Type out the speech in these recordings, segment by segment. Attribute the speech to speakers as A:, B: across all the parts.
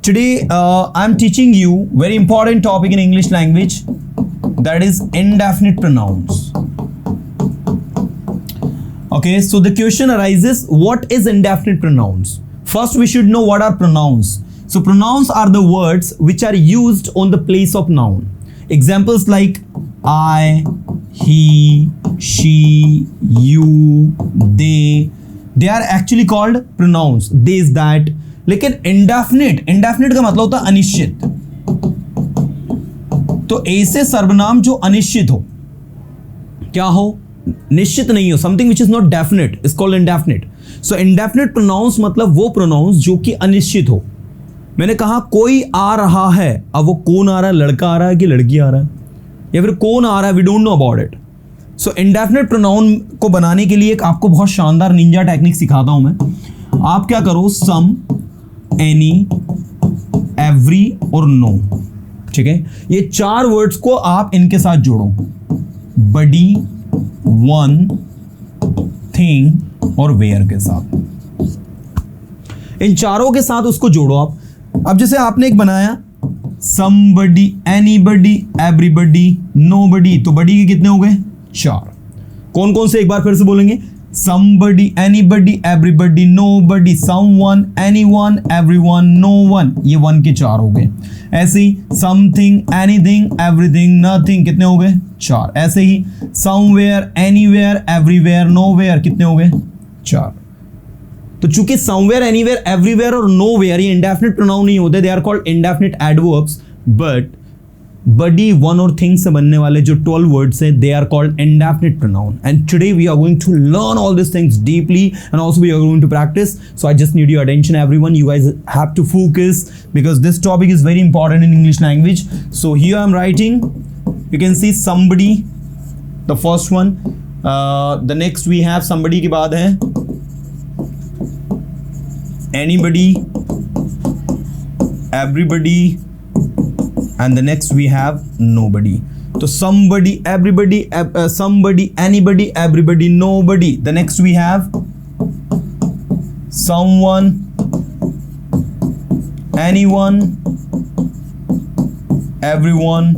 A: Today I'm teaching you very important topic in English language, that is indefinite pronouns. Okay, so the question arises, what is indefinite pronouns? First we should know what are pronouns. So pronouns are the words which are used on the place of noun. Examples like I, he, she, you, they are actually called pronouns. This, that. लेकिन indefinite का मतलब होता है अनिश्चित. तो ऐसे सर्वनाम जो अनिश्चित हो, क्या हो, निश्चित नहीं हो, something which is not definite is called indefinite. So indefinite pronouns मतलब वो प्रोनाउंस जो कि अनिश्चित हो. मैंने कहा कोई आ रहा है, अब वो कौन आ रहा है, लड़का आ रहा है कि लड़की आ रहा है, या फिर कौन आ रहा है, we don't know about it. So indefinite pronoun को बनाने के लिए एक आपको बहुत शानदार निंजा टेक्निक सिखाता हूं मैं. आप क्या करो, सम, एनी, एवरी और नो. ठीक है, ये चार वर्ड्स को आप इनके साथ जोड़ो, बडी, वन, थिंग और वेयर के साथ. इन चारों के साथ उसको जोड़ो आप. अब जैसे आपने एक बनाया somebody, anybody, everybody, nobody, तो बडी के कितने हो गए, चार. कौन कौन से एक बार फिर से बोलेंगे, somebody, anybody, everybody, nobody, someone, anyone, everyone, no one, ये वन के चार हो गए. ऐसे ही something, anything, everything, nothing, कितने हो गए, चार. ऐसे ही somewhere, anywhere, everywhere, nowhere, कितने हो गए, चार. तो चूंकि somewhere, anywhere, everywhere और nowhere ये indefinite pronoun नहीं होते, they are called indefinite adverbs, but body, one और थिंग से बनने वाले जो 12 वर्ड्स हैं, they are called indefinite pronoun. And today we are going to learn all this things deeply and also we are going to practice. So I just need your attention everyone. You guys have to focus because this topic is very important in English language. So here I am writing, you can see somebody, the first one. The next we have somebody के बाद है anybody, everybody, and the next we have nobody. So somebody, everybody, somebody, anybody, everybody, nobody. The next we have someone, anyone, everyone,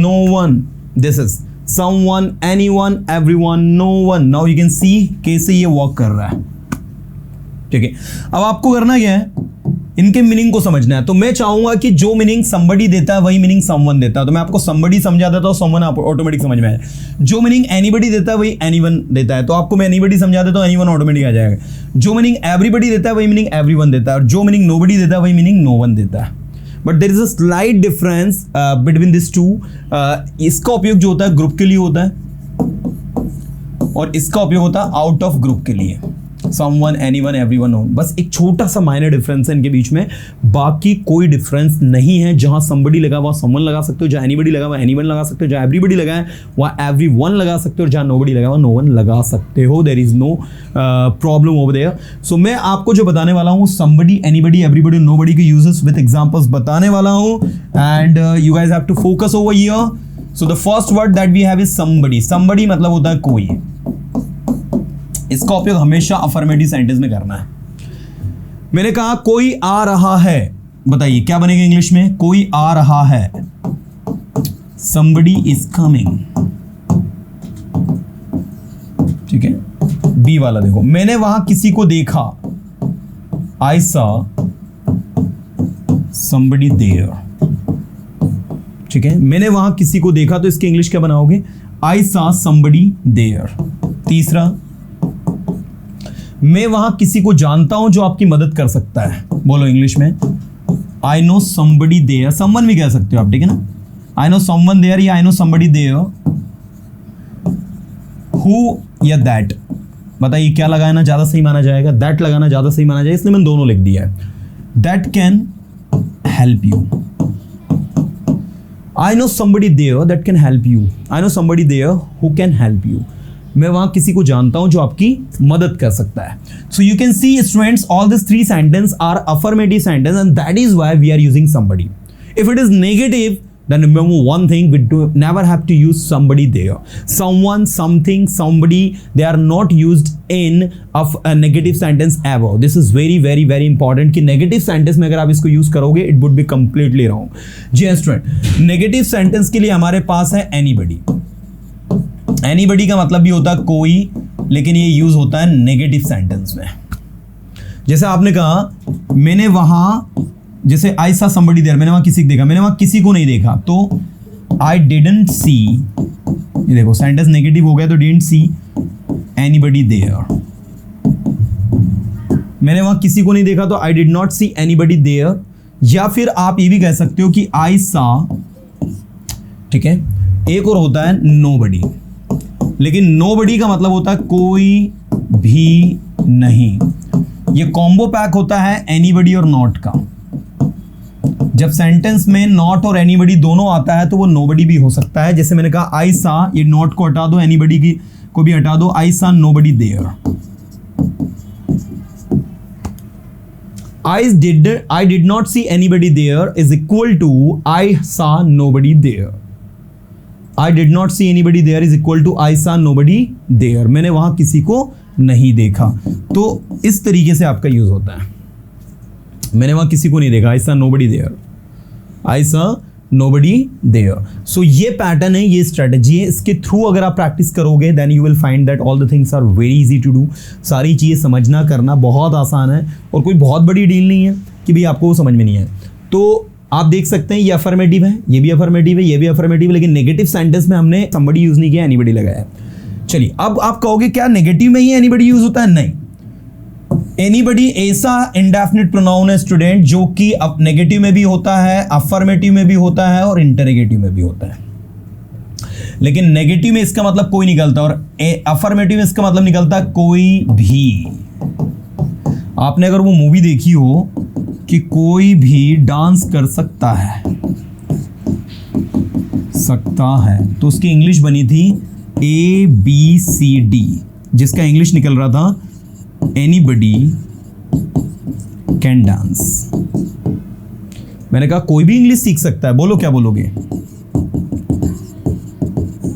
A: no one. This is someone, anyone, everyone, no one. Now you can see कैसे ये work कर रहा है. ठीक है, अब आपको करना क्या है, इनके मीनिंग को समझना है. तो मैं चाहूंगा कि जो मीनिंग somebody देता है वही मीनिंग someone देता है. तो मैं आपको somebody समझा देता हूं, someone आप ऑटोमेटिक समझ में आए. जो मीनिंग anybody देता है वही anyone देता है, तो आपको मैं anybody समझा देता हूं, anyone ऑटोमेटिक आ जाएगा. जो मीनिंग everybody देता है वही मीनिंग everyone देता है, और जो मीनिंग nobody देता है वही मीनिंग no one देता है. But there is a slight difference between this two. इसका उपयोग जो होता है ग्रुप के लिए होता है और इसका उपयोग होता है आउट ऑफ ग्रुप के लिए. Someone, anyone, everyone, no. बस एक छोटा सा माइनर डिफरेंस है इनके बीच में, बाकी कोई डिफरेंस नहीं है. जहां somebody लगा वहां someone लगा सकते हो, जहां anybody लगा वहां anyone लगा सकते हो, जहां everybody लगा है वहां everyone लगा सकते हो, और जहां nobody लगा वहां no one लगा सकते हो. There is no problem over there. So मैं आपको जो बताने वाला हूँ somebody, anybody, everybody, nobody के uses with examples बताने वाला हूँ, and you guys have to focus over here. So the first word that we have is somebody. Somebody मतलब होता है कोई. इसका उपयोग हमेशा अफर्मेटिव सेंटेंस में करना है. मैंने कहा कोई आ रहा है, बताइए क्या बनेगा इंग्लिश में, कोई आ रहा है. somebody is coming. ठीक है, बी वाला देखो, मैंने वहां किसी को देखा, I saw somebody there. ठीक है, मैंने वहां किसी को देखा, तो इसके इंग्लिश क्या बनाओगे, I saw somebody there. तीसरा, मैं वहां किसी को जानता हूं जो आपकी मदद कर सकता है. बोलो इंग्लिश में, I know somebody there. someone भी कह सकते हो आप, ठीक है ना. आई नो someone there या I know somebody there. who या that. बताइए क्या लगाना ज्यादा सही माना जाएगा, that लगाना ज्यादा सही माना जाएगा, इसलिए मैंने दोनों लिख दिया है. that can help you. I know somebody there that can help you. I know somebody there who can help you. मैं वहां किसी को जानता हूं जो आपकी मदद कर सकता है. So you can see students, all this three sentence are affirmative sentence and that is why we are using somebody. If it is negative, then remember one thing, we do never have to use somebody there. Someone, something, somebody, they are not used in a negative sentence ever. This is very very very important कि negative sentence में अगर आप इसको use करोगे it would be completely wrong. जी student, negative sentence के लिए हमारे पास है anybody. Anybody का मतलब भी होता है कोई, लेकिन ये यूज होता है नेगेटिव सेंटेंस में. जैसे आपने कहा मैंने वहां, जैसे आई सा समबडी देयर, मैंने वहां किसी को देखा, मैंने वहां किसी को नहीं देखा, तो आई डिडंट सी, ये देखो सेंटेंस नेगेटिव हो गया, तो डिडंट सी एनीबडी देयर. मैंने वहां किसी को नहीं देखा तो I did not see anybody there. या फिर आप ये भी कह सकते हो कि आई सा, ठीक है. एक और होता है नोबडी, लेकिन नोबडी का मतलब होता है कोई भी नहीं. ये कॉम्बो पैक होता है एनीबडी और नॉट का. जब सेंटेंस में नॉट और एनीबडी दोनों आता है तो वो नोबडी भी हो सकता है. जैसे मैंने कहा आई सा, ये नॉट को हटा दो, एनीबडी की को भी हटा दो, I saw nobody there. I did not see anybody there is equal to I saw nobody there. I did not see anybody there is equal to I saw nobody there. मैंने वहां किसी को नहीं देखा. तो इस तरीके से आपका यूज होता है. मैंने वहां किसी को नहीं देखा, I saw nobody there. I saw nobody there. So ये पैटर्न है, ये स्ट्रेटजी है. इसके थ्रू अगर आप प्रैक्टिस करोगे then you will find that all the things are very easy to do. सारी चीज़ें समझना करना बहुत आसान है और कोई बहुत बड़ी डील नहीं है कि भाई आपको वो समझ में नहीं है. तो आप देख सकते हैं ये अफर्मेटिव है, ये भी अफर्मेटिव है, ये भी अफर्मेटिव है, लेकिन नेगेटिव सेंटेंस में हमने somebody यूज नहीं किया, एनीबडी लगाया. चलिए अब आप कहोगे क्या नेगेटिव में ही एनीबडी यूज होता है? नहीं. एनीबडी ऐसा इंडेफिनिट प्रोनाउन है स्टूडेंट जो कि नेगेटिव में भी होता है, अफर्मेटिव में भी होता है और इंटरोगेटिव में भी होता है. लेकिन नेगेटिव में इसका मतलब कोई निकलता और अफर्मेटिव में इसका मतलब निकलता कोई भी. आपने अगर वो मूवी देखी हो कि कोई भी डांस कर सकता है तो उसकी इंग्लिश बनी थी ABCD, जिसका इंग्लिश निकल रहा था एनीबडी कैन डांस. मैंने कहा कोई भी इंग्लिश सीख सकता है. बोलो क्या बोलोगे?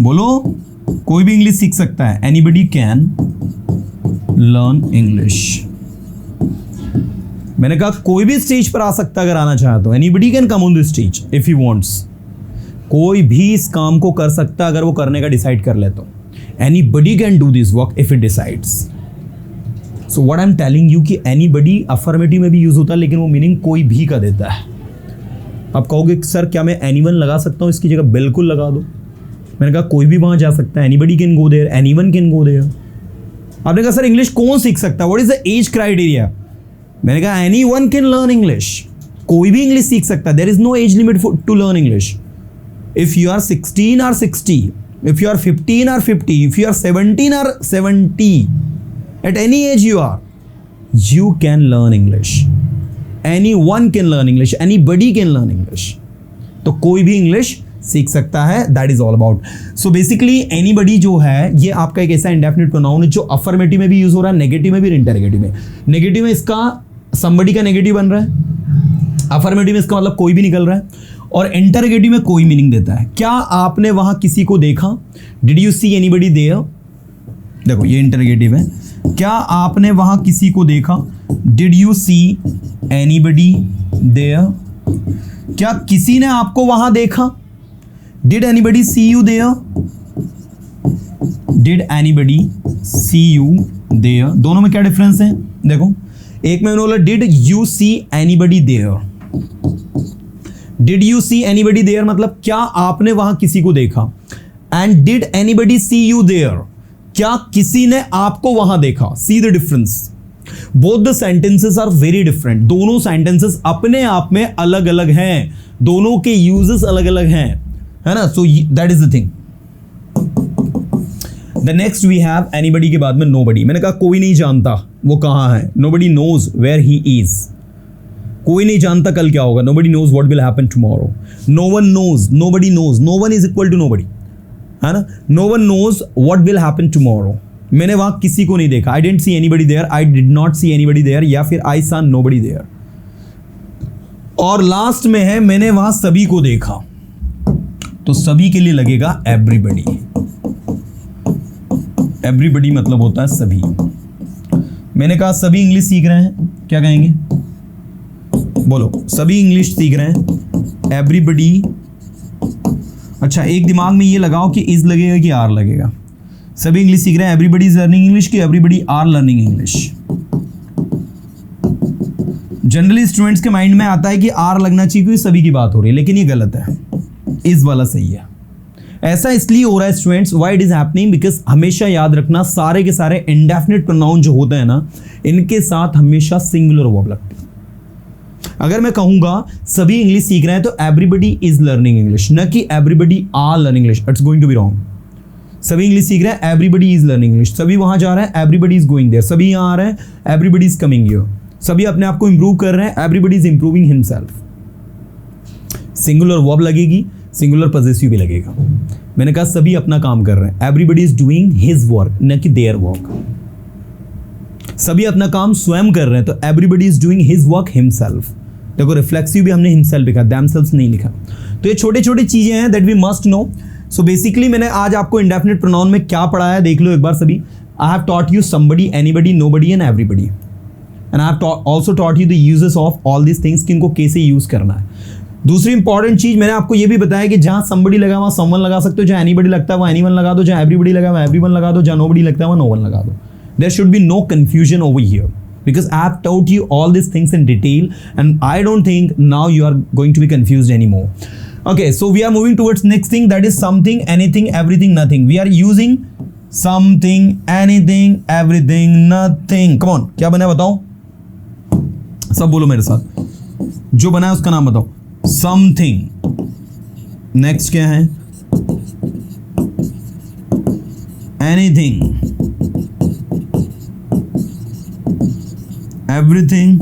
A: बोलो कोई भी इंग्लिश सीख सकता है. Anybody can learn English. मैंने कहा कोई भी स्टेज पर आ सकता है अगर आना चाहे तो. Anybody can come on the stage if he wants. कोई भी इस काम को कर सकता है अगर वो करने का डिसाइड कर ले तो. Anybody can do this work if it decides. So what I am telling you कि एनीबडी अफर्मेटिव में भी यूज होता है, लेकिन वो मीनिंग कोई भी का देता है. आप कहोगे सर क्या मैं एनीवन लगा सकता हूँ इसकी जगह? बिल्कुल लगा दो. मैंने कहा कोई भी वहां जा सकता है. Anybody can go there, anyone can go there. आपने कहा सर इंग्लिश कौन सीख सकता है? What is the age criteria? मैंने कहा एनीवन कैन लर्न इंग्लिश. कोई भी इंग्लिश सीख सकता है. There is no age limit to learn English. If you are 16 or 60, if you are 15 or 50, if you are 17 or 70, at any age you can learn English. Anyone can learn English. Anybody can learn English. तो कोई भी English सीख सकता है. That is all about. So basically anybody जो है ये आपका एक ऐसा इंडेफिनिट प्रोनाउन है जो अफर्मेटिव में भी यूज हो रहा है, नेगेटिव में भी, इंटरोगेटिव में. नेगेटिव में इसका somebody का नेगेटिव बन रहा है, अफर्मेटिव में इसका मतलब कोई भी निकल रहा है, और इंटरोगेटिव में कोई मीनिंग देता है. क्या आपने वहां किसी को देखा? Did you see anybody there? देखो ये इंटरोगेटिव है. क्या आपने वहां किसी को देखा? Did you see anybody there? क्या किसी ने आपको वहां देखा? Did anybody see you there? Did anybody see you there? दोनों में क्या डिफरेंस है? देखो एक में बोला did you see anybody there. Did you see anybody there मतलब क्या आपने वहां किसी को देखा. And did anybody see you there, क्या किसी ने आपको वहां देखा. See the difference. Both the sentences are very different. दोनों सेंटेंसेस अपने आप में अलग अलग हैं, दोनों के यूजेस अलग अलग हैं, है ना. So that is the thing. The next we have anybody के बाद में नोबडी. मैंने कहा कोई नहीं जानता वो कहां है. Nobody knows where he is. कोई नहीं जानता कल क्या होगा. Nobody knows what will happen tomorrow. No one knows, nobody knows. No one is equal to nobody, है ना. No one knows what will happen tomorrow. मैंने वहां किसी को नहीं देखा. I didn't see anybody there, I did not see anybody there, या फिर आई सॉ नोबडी देयर. और लास्ट में है मैंने वहां सभी को देखा. तो सभी के लिए लगेगा एवरीबडी। एवरीबडी मतलब होता है सभी। मैंने कहा सभी इंग्लिश सीख रहे हैं, क्या कहेंगे? बोलो, सभी इंग्लिश सीख रहे हैं, एवरीबडी। अच्छा, एक दिमाग में ये लगाओ कि इज लगेगा कि आर लगेगा। सभी इंग्लिश सीख रहे हैं, एवरीबडी इज लर्निंग इंग्लिश कि everybody are learning English? Generally students के माइंड में आता है कि आर लगना चाहिए क्योंकि सभी की बात हो रही है, लेकिन ये गलत है, इज वाला सही है। ऐसा इसलिए हो रहा है students, why it is happening, because हमेशा याद रखना सारे के सारे इंडेफिनिट प्रोनाउन जो होते हैं ना, इनके साथ हमेशा सिंगुलर वर्ब लगते हैं। अगर मैं कहूंगा सभी इंग्लिश सीख रहे हैं तो एवरीबडी इज लर्निंग इंग्लिश, न कि everybody are learning English, it's going to be wrong. सभी इंग्लिश सीख रहे हैं, एवरीबडी इज लर्निंग इंग्लिश, सभी वहां जा रहे हैं, एवरीबडी इज गोइंग देयर, सभी यहां आ रहे हैं, एवरीबडी इज कमिंग हियर, सभी अपने आप को इंप्रूव कर रहे हैं, everybody is improving himself. Singular verb लगेगी, सिंगुलर पॉजेसिव भी लगेगा। मैंने कहा सभी अपना काम कर रहे हैं, everybody is doing his work, न कि देयर वर्क। सभी अपना काम स्वयं कर रहे हैं तो everybody is doing his work himself. देखो, रिफ्लेक्सिव भी हमने हिमसेल्फ लिखा, देमसेल्व्स नहीं लिखा। तो ये छोटे छोटे चीजें हैं that we must know. So basically मैंने आज आपको इंडेफिनिट प्रोनाउन में क्या पढ़ाया देख लो एक बार सभी। आई have taught you somebody, anybody, nobody and everybody, and I have also taught you the uses of all this things, कि इनको कैसे यूज करना है। दूसरी इंपॉर्टेंट चीज मैंने आपको ये भी बताया कि जहां समबडी लगा वहां समवन लगा सकते हो, जहां एनीबडी लगता है वहां एनीवन लगा दो, जहां एवरीबडी लगा वहां एवरीवन लगा दो, जहां नोबडी लगता है वहां नोवन लगा दो। There should be no confusion over here because I have taught you all these things in detail and I don't think now you are going to be confused anymore. Okay, so we are moving towards next thing, that is something, anything, everything, nothing. We are using something, anything, everything, nothing. Come on, क्या बना है बताओ, सब बोलो मेरे साथ, जो बना है उसका नाम बताओ। Something. Next क्या है? Anything, everything,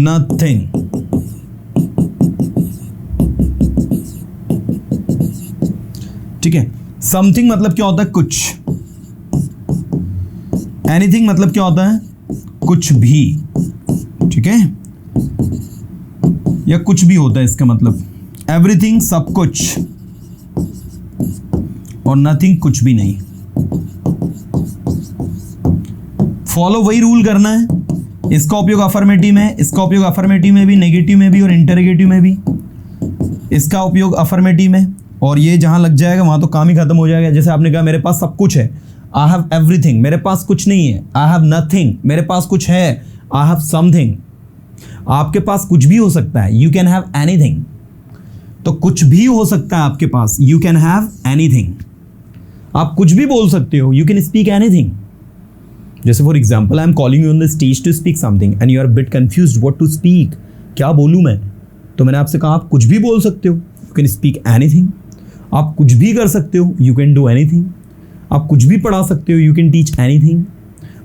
A: nothing. ठीक है, समथिंग मतलब क्या होता है? कुछ। एनीथिंग मतलब क्या होता है? कुछ भी। ठीक है, या कुछ भी होता है इसका मतलब। एवरीथिंग सब कुछ, और नथिंग कुछ भी नहीं। फॉलो वही रूल करना है। इसका उपयोग अफर्मेटिव में, इसका उपयोग अफर्मेटिव में भी, नेगेटिव में भी और इंटरोगेटिव में भी। इसका उपयोग अफर्मेटिव में, और ये जहां लग जाएगा वहां तो काम ही खत्म हो जाएगा। जैसे आपने कहा मेरे पास सब कुछ है, आई हैव एवरीथिंग, मेरे पास कुछ नहीं है, आई हैव नथिंग, मेरे पास कुछ है, आई हैव समथिंग। आपके पास कुछ भी हो सकता है, यू कैन हैव एनीथिंग। तो कुछ भी हो सकता है आपके पास, यू कैन हैव एनीथिंग। आप कुछ भी बोल सकते हो, यू कैन स्पीक एनीथिंग। जैसे for example, I am calling you on the stage to speak something and you are bit confused what to speak, क्या बोलूं मैं? तो मैंने आपसे कहा आप कुछ भी बोल सकते हो, यू कैन स्पीक एनीथिंग। आप कुछ भी कर सकते हो, यू कैन डू एनीथिंग। आप कुछ भी पढ़ा सकते हो, यू कैन टीच एनीथिंग।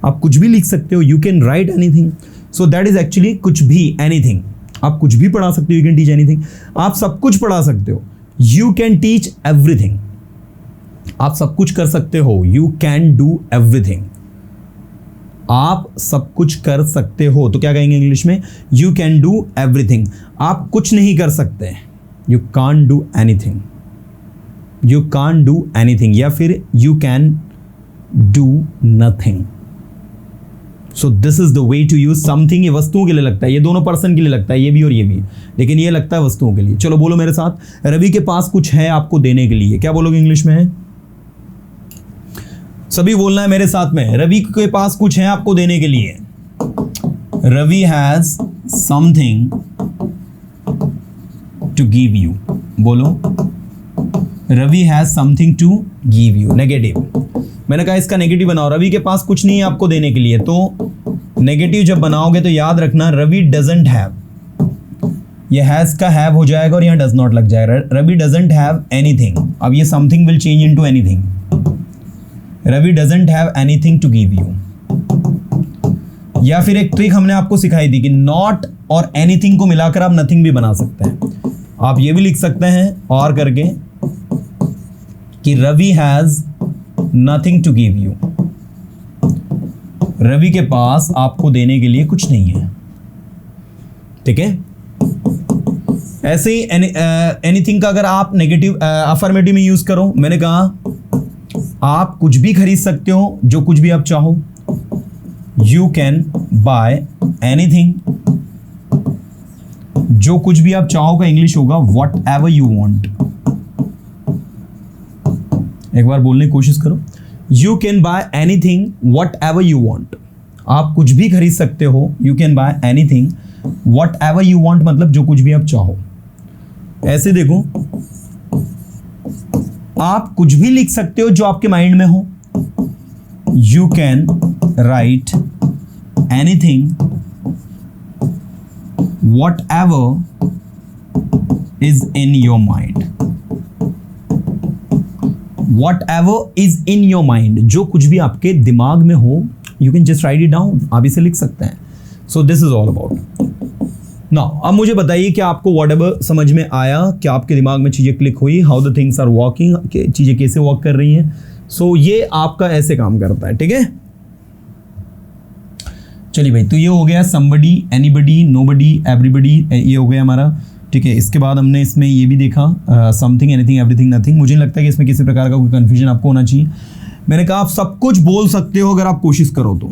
A: आप कुछ भी लिख सकते हो, you can write anything. So that is actually कुछ भी, एनीथिंग। आप कुछ भी पढ़ा सकते हो, यू कैन टीच एनीथिंग। आप सब कुछ पढ़ा सकते हो, यू कैन टीच एवरीथिंग। आप सब कुछ कर सकते हो, यू कैन डू एवरीथिंग। आप सब कुछ कर सकते हो तो क्या कहेंगे इंग्लिश में? You can do everything. आप कुछ नहीं कर सकते, you can't do anything. You can't do anything, या फिर you can do nothing. So this is the way to use something. ये वस्तुओं के लिए लगता है, ये दोनों पर्सन के लिए लगता है, ये भी और ये भी, लेकिन ये लगता है वस्तुओं के लिए। चलो बोलो मेरे साथ, रवि के पास कुछ है आपको देने के लिए। क्या बोलोगे इंग्लिश में? सभी बोलना है मेरे साथ में, रवि के पास कुछ है आपको देने के लिए। Ravi has something to give you. बोलो, Ravi has something to give you. Negative, मैंने कहा इसका नेगेटिव बनाओ। रवि के पास कुछ नहीं है आपको देने के लिए, तो नेगेटिव जब बनाओगे तो याद रखना रवि डजंट हैव। ये हैज का हैव हो जाएगा और यहाँ डज नॉट लग जाएगा। Ravi doesn't have anything. अब ये something will change into anything. Ravi doesn't have anything to give you. या फिर एक ट्रिक हमने आपको सिखाई थी कि नॉट और एनीथिंग को मिलाकर आप नथिंग भी बना सकते हैं। आप ये भी लिख सकते हैं और करके कि Ravi has nothing to give you. Ravi के पास आपको देने के लिए कुछ नहीं है। ठीक है, ऐसे ही एनीथिंग का अगर आप नेगेटिव अफर्मेटिव में यूज करो, मैंने कहा आप कुछ भी खरीद सकते हो, जो कुछ भी आप चाहो। यू कैन बाय एनीथिंग, जो कुछ भी आप चाहो का इंग्लिश होगा व्हाट एवर यू वॉन्ट। एक बार बोलने की कोशिश करो, you can buy anything what ever you want. आप कुछ भी खरीद सकते हो, you can buy anything what ever you want, मतलब जो कुछ भी आप चाहो। ऐसे देखो, आप कुछ भी लिख सकते हो जो आपके माइंड में हो। You can write anything what ever is in your mind. What ever is in your mind, जो कुछ भी आपके दिमाग में हो, you can just right it down, आप इसे लिख सकते हैं। सो this is all about. Now अब मुझे बताइए कि आपको व्हाटएवर समझ में आया, क्या आपके दिमाग में चीज़ें क्लिक हुई, how the things are working, चीज़ें कैसे वर्क कर रही हैं। सो ये आपका ऐसे काम करता है, ठीक है। चलिए भाई, तो ये हो गया समबडी, एनीबडी, नोबडी, एवरीबडी, ये हो गया हमारा, ठीक है। इसके बाद हमने इसमें ये भी देखा समथिंग, एनीथिंग, एवरीथिंग, नथिंग। मुझे नहीं लगता कि इसमें किसी प्रकार का कोई कन्फ्यूजन आपको होना चाहिए। मैंने कहा आप सब कुछ बोल सकते हो अगर आप कोशिश करो तो।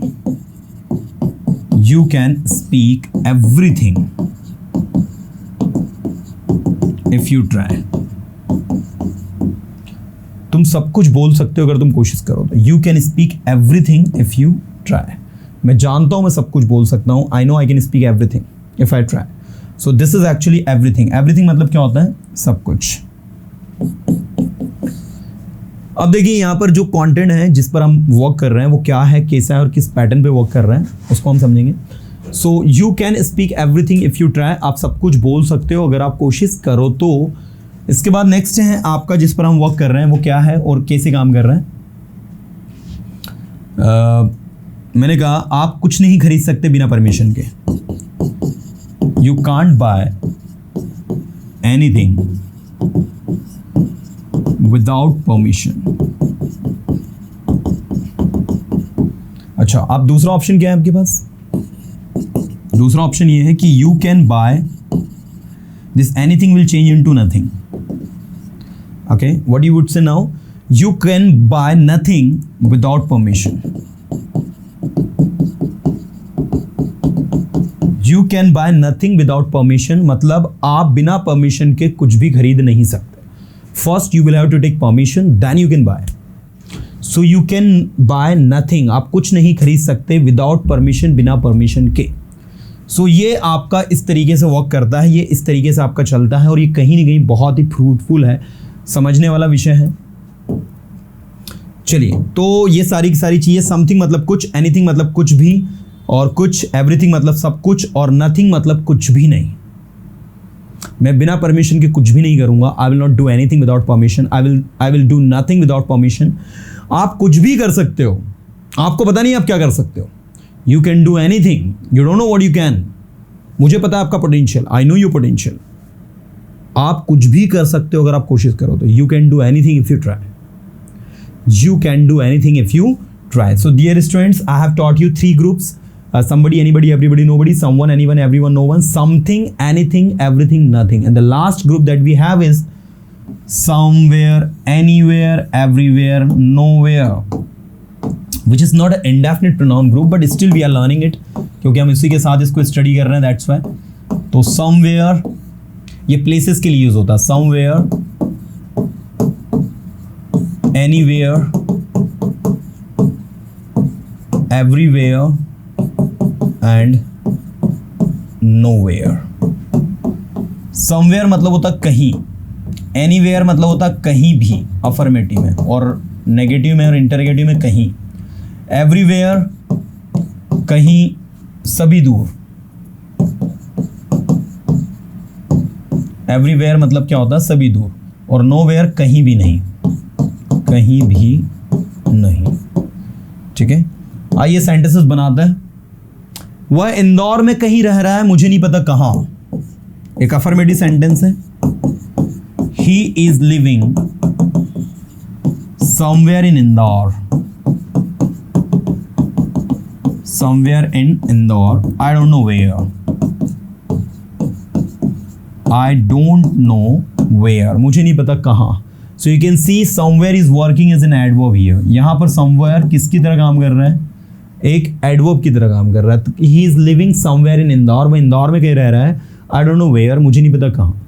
A: You can speak everything if you try. तुम सब कुछ बोल सकते हो अगर तुम कोशिश करो तो। You can speak everything if you try. मैं जानता हूं मैं सब कुछ बोल सकता हूं। I know I can speak everything if I try. So this is actually everything. Everything मतलब क्या होता है? सब कुछ। अब देखिए यहाँ पर जो कंटेंट है जिस पर हम वर्क कर रहे हैं वो क्या है, कैसा है और किस पैटर्न पे वर्क कर रहे हैं उसको हम समझेंगे। सो you can speak everything if you try. आप सब कुछ बोल सकते हो अगर आप कोशिश करो तो। इसके बाद नेक्स्ट है आपका जिस पर हम वर्क कर रहे हैं वो क्या है और कैसे काम कर रहे हैं। मैंने कहा आप कुछ नहीं खरीद सकते बिना परमिशन के। You can't buy anything without permission. अच्छा, अब दूसरा ऑप्शन क्या है आपके पास? दूसरा ऑप्शन ये है कि you can by this, anything will change into nothing. Okay, what you would say now? You can buy nothing without permission. You can buy nothing without permission मतलब आप बिना परमिशन के कुछ भी खरीद नहीं सकते। First you will have to take permission, then you can buy. So you can buy nothing. आप कुछ नहीं खरीद सकते without permission, बिना परमिशन के। So ये आपका इस तरीके से वर्क करता है, ये इस तरीके से आपका चलता है और ये कहीं ना कहीं बहुत ही फ्रूटफुल है, समझने वाला विषय है। चलिए, तो ये सारी की सारी चीज़ें, समथिंग मतलब कुछ, एनीथिंग मतलब कुछ भी, और कुछ, एवरीथिंग मतलब सब कुछ, और नथिंग मतलब कुछ भी नहीं। मैं बिना परमिशन के कुछ भी नहीं करूंगा। I will not do anything without permission. I will do nothing without permission. आप कुछ भी कर सकते हो, आपको पता नहीं आप क्या कर सकते हो। You can do anything, you don't know what you can. मुझे पता है आपका potential, I know your potential. आप कुछ भी कर सकते हो अगर आप कोशिश करो तो। You can do anything if you try. You can do anything if you try. So dear students, I have taught you 3 groups. Somebody, anybody, everybody, nobody, someone, anyone, everyone, no one, something, anything, everything, nothing. And the last group that we have is somewhere, anywhere, everywhere, nowhere, which is not an indefinite pronoun group, but still we are learning it क्योंकि हम इसी के साथ इसको study कर रहे हैं, that's why. तो somewhere ये places के लिए यूज होता है. somewhere, anywhere, everywhere and nowhere. somewhere मतलब होता कहीं, anywhere मतलब होता कहीं भी अफर्मेटिव में, और नेगेटिव में और इंटरगेटिव में कहीं. everywhere कहीं, सभी दूर. everywhere मतलब क्या होता है? सभी दूर. और nowhere कहीं भी नहीं, कहीं भी नहीं. ठीक है, आइए सेंटेंसेस बनाते हैं. वह इंदौर में कहीं रह रहा है, मुझे नहीं पता कहाँ. एक अफर्मेटिव सेंटेंस है. He is living somewhere in Indore. Somewhere in Indore, I don't know where. I don't know where, मुझे नहीं पता कहाँ. So you can see somewhere is working as an adverb here. यहाँ पर समवेयर किसकी तरह काम कर रहा है? एक एडवर्ब की तरह काम कर रहा है. He is living somewhere in Indore, वो इंदौर में कहीं रह रहा है. आई डोंट नो वेयर, मुझे नहीं पता कहाँ.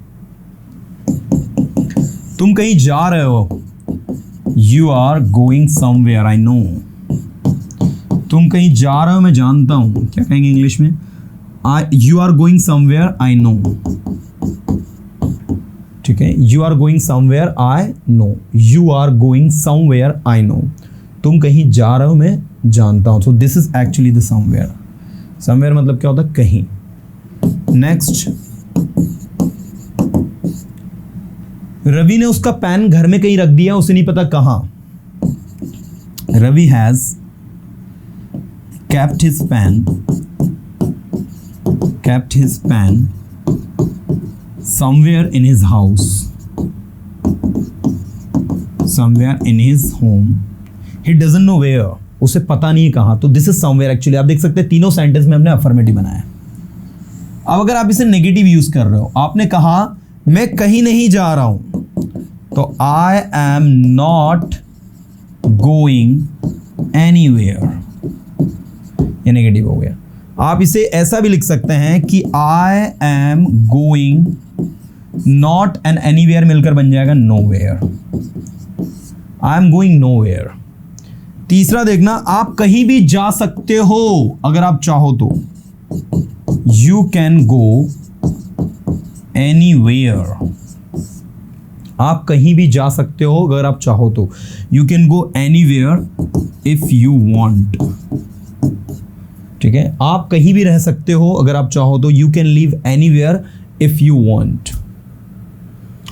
A: तुम कहीं जा रहे हो, you are going somewhere, I know. तुम कहीं जा रहे हो, मैं जानता हूँ. क्या कहेंगे इंग्लिश में? You are going somewhere, I know. ठीक है, you are going somewhere, I know. You are going somewhere, I know. तुम कहीं जा रहे हो, मैं जानता हूं. So this is actually the somewhere. Somewhere मतलब क्या होता है? कहीं. नेक्स्ट, रवि ने उसका पेन घर में कहीं रख दिया, उसे नहीं पता कहां. Ravi has kept his pen somewhere in his house, somewhere in his home. He doesn't know where, उसे पता नहीं कहाँ. तो दिस इज समवेयर. एक्चुअली आप देख सकते हैं तीनों सेंटेंस में हमने अफर्मेटिव बनाया. अब अगर आप इसे नेगेटिव यूज कर रहे हो, आपने कहा मैं कहीं नहीं जा रहा हूं, तो I am not going anywhere, ये नेगेटिव हो गया. आप इसे ऐसा भी लिख सकते हैं कि I am going, not and anywhere मिलकर बन जाएगा nowhere. I am going nowhere. तीसरा देखना, आप कहीं भी जा सकते हो अगर आप चाहो तो. You can go anywhere. आप कहीं भी जा सकते हो अगर आप चाहो तो. You can go anywhere if you want. ठीक है, आप कहीं भी रह सकते हो अगर आप चाहो तो. You can live anywhere if you want.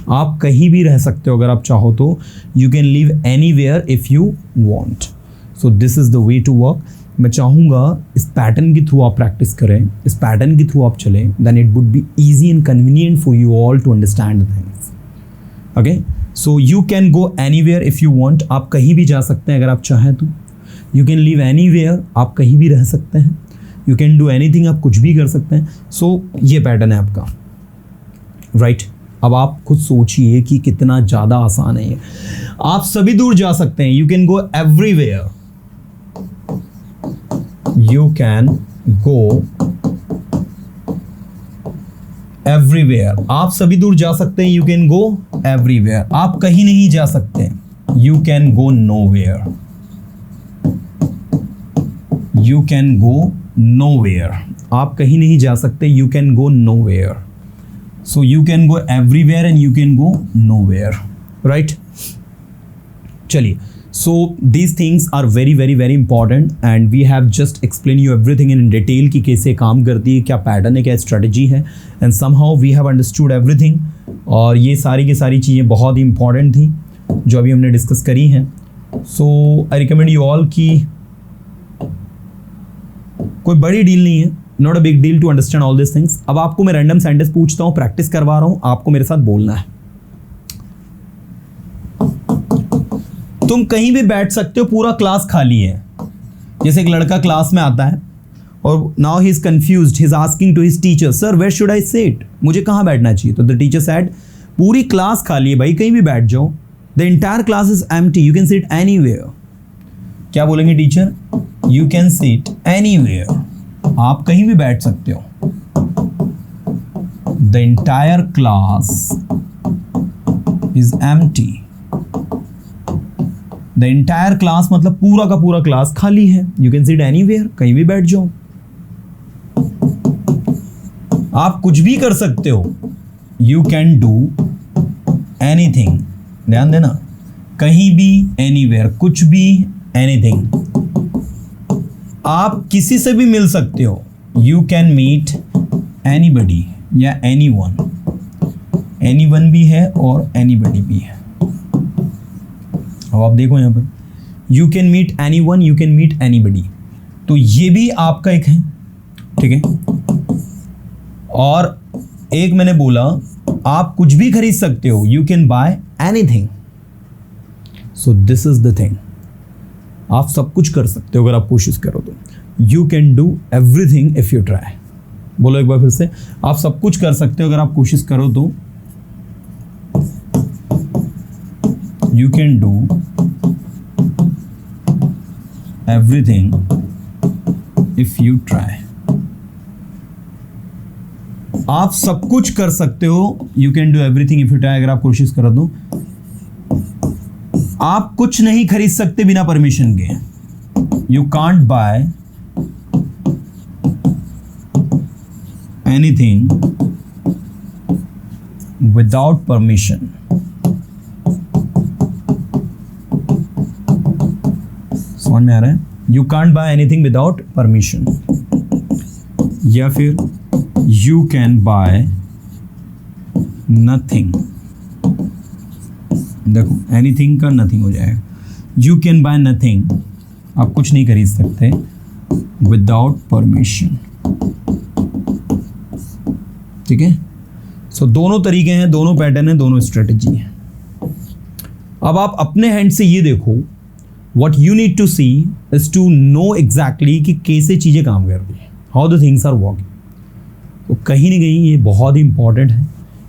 A: आप कहीं भी रह सकते हो अगर आप चाहो तो. You can live anywhere if you want. So this is the way to work. मैं चाहूँगा इस पैटर्न के थ्रू आप प्रैक्टिस करें, इस पैटर्न के थ्रू आप चलें. Then it would be easy and convenient for you all to understand the things. Okay, so you can go anywhere if you want. आप कहीं भी जा सकते हैं अगर आप चाहें तो. यू कैन लिव एनीवेयर, आप कहीं भी रह सकते हैं. यू कैन डू एनीथिंग, आप कुछ भी कर सकते हैं. सो ये पैटर्न है आपका. राइट, अब आप खुद सोचिए कि कितना ज़्यादा आसान है ये. आप सभी दूर जा सकते हैं. You can go everywhere. You can go everywhere. आप सभी दूर जा सकते हैं. You can go everywhere. आप कहीं नहीं जा सकते. You can go nowhere. You can go nowhere. आप कहीं नहीं जा सकते. You can go nowhere. So you can go everywhere and you can go nowhere. Right, चलिए. So these things are very very very important and we have just explain you everything in detail कि कैसे काम करती है, क्या pattern है, क्या strategy है. And somehow we have understood everything. और ये सारी की सारी चीज़ें बहुत ही इंपॉर्टेंट थी जो अभी हमने डिस्कस करी हैं. So I recommend you all की कोई बड़ी डील नहीं है, not a big deal to understand all this things. अब आपको मैं रैंडम सेंटेंस पूछता हूँ, प्रैक्टिस करवा रहा हूँ, आपको मेरे साथ बोलना है. तुम कहीं भी बैठ सकते हो, पूरा क्लास खाली है. जैसे एक लड़का क्लास में आता है और now he is confused, he is asking to his teacher, sir where should I sit, मुझे कहाँ बैठना चाहिए. तो द टीचर सेड, पूरी क्लास खाली है भाई, कहीं भी बैठ जाओ. The entire class is empty, you can sit anywhere. क्या बोलेंगे teacher? You can sit anywhere. आप कहीं भी बैठ सकते हो. The entire class is empty. The entire class मतलब पूरा का पूरा क्लास खाली है. यू कैन सिट एनीवेयर, कहीं भी बैठ जाओ. आप कुछ भी कर सकते हो. You can do anything. ध्यान देना, कहीं भी, एनीवेयर, कुछ भी, एनीथिंग. आप किसी से भी मिल सकते हो. यू कैन मीट एनीबडी या एनीवन. एनीवन भी है और एनीबडी भी है. अब आप देखो यहाँ पर, you can meet anyone, you can meet anybody. तो ये भी आपका एक है. ठीक है, और एक मैंने बोला आप कुछ भी खरीद सकते हो. You can buy anything. So this is the thing. आप सब कुछ कर सकते हो अगर आप कोशिश करो तो. You can do everything if you try. बोलो एक बार फिर से, आप सब कुछ कर सकते हो अगर आप कोशिश करो तो। You can do everything if you try. आप सब कुछ कर सकते हो, you can do everything if you try, अगर आप कोशिश करो तो। आप कुछ नहीं खरीद सकते बिना परमिशन के, you can't buy anything without permission. समझ में आ रहा है? You can't buy anything without permission, या फिर यू कैन बाय नथिंग। देखो एनीथिंग का नथिंग हो जाएगा। यू कैन बाय नथिंग, आप कुछ नहीं खरीद सकते विदाउट परमिशन। ठीक है, सो दोनों तरीके हैं, दोनों पैटर्न हैं, दोनों स्ट्रेटजी हैं। अब आप अपने हैंड से ये देखो, what you need to see is to know exactly कि कैसे चीज़ें काम कर रही है, how the things are working. तो कहीं ना कहीं ये बहुत ही इंपॉर्टेंट है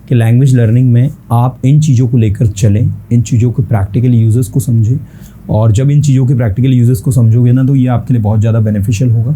A: कि लैंग्वेज लर्निंग में आप इन चीज़ों को लेकर चलें, इन चीज़ों के प्रैक्टिकल यूजेस को समझें, और जब इन चीज़ों के प्रैक्टिकल यूजेस को समझोगे ना तो ये आपके लिए बहुत ज़्यादा बेनिफिशियल होगा।